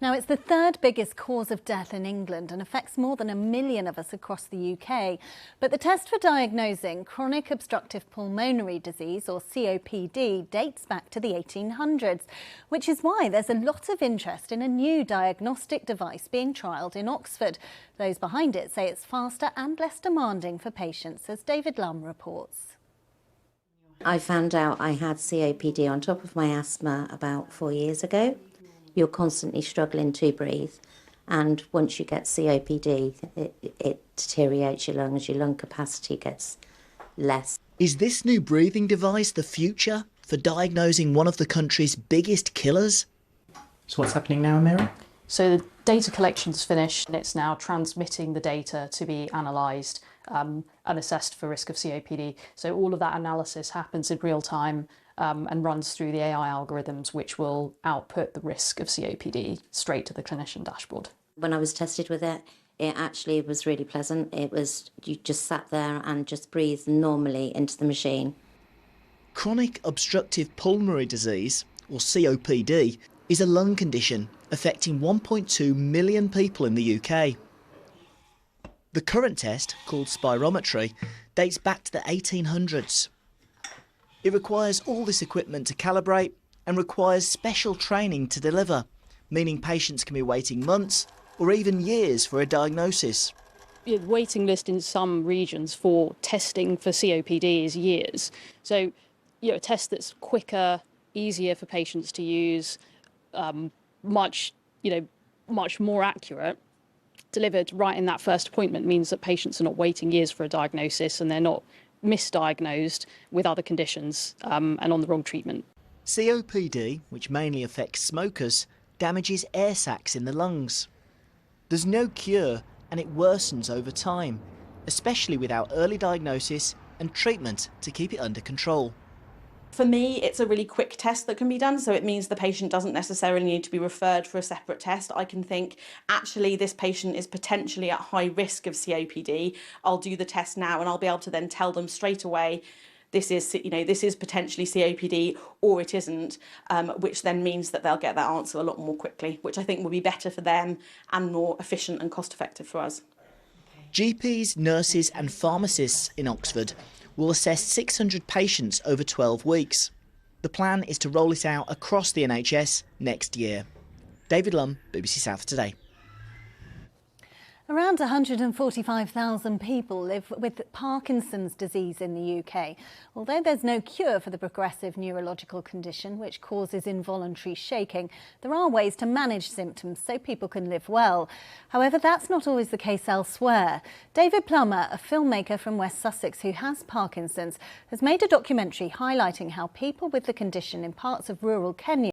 Now, it's the third biggest cause of death in England and affects more than 1 million of us across the UK. But the test for diagnosing chronic obstructive pulmonary disease, or COPD, dates back to the 1800s, which is why there's a lot of interest in a new diagnostic device being trialled in Oxford. Those behind it say it's faster and less demanding for patients, as David Lum reports. I found out I had COPD on top of my asthma about 4 years ago. You're constantly struggling to breathe, and once you get COPD, it deteriorates your lungs, your lung capacity gets less. Is this new breathing device the future for diagnosing one of the country's biggest killers? So what's happening now, Mary? So the data collection's finished and it's now transmitting the data to be analysed and assessed for risk of COPD. So all of that analysis happens in real time and runs through the AI algorithms, which will output the risk of COPD straight to the clinician dashboard. When I was tested with it, it actually was really pleasant. It was, you just sat there and just breathed normally into the machine. Chronic obstructive pulmonary disease, or COPD, is a lung condition affecting 1.2 million people in the UK. The current test, called spirometry, dates back to the 1800s. It requires all this equipment to calibrate and requires special training to deliver, meaning patients can be waiting months or even years for a diagnosis. The waiting list in some regions for testing for COPD is years. So, a test that's quicker, easier for patients to use, much more accurate, delivered right in that first appointment means that patients are not waiting years for a diagnosis and they're not misdiagnosed with other conditions and on the wrong treatment. COPD, which mainly affects smokers, damages air sacs in the lungs. There's no cure and it worsens over time, especially without early diagnosis and treatment to keep it under control. For me, it's a really quick test that can be done, so it means the patient doesn't necessarily need to be referred for a separate test. I can think, actually, this patient is potentially at high risk of COPD. I'll do the test now and I'll be able to then tell them straight away, this is potentially COPD or it isn't, which then means that they'll get that answer a lot more quickly, which I think will be better for them and more efficient and cost effective for us. GPs, nurses and pharmacists in Oxford will assess 600 patients over 12 weeks. The plan is to roll it out across the NHS next year. David Lum, BBC South Today. Around 145,000 people live with Parkinson's disease in the UK. Although there's no cure for the progressive neurological condition which causes involuntary shaking, there are ways to manage symptoms so people can live well. However, that's not always the case elsewhere. David Plummer, a filmmaker from West Sussex who has Parkinson's, has made a documentary highlighting how people with the condition in parts of rural Kenya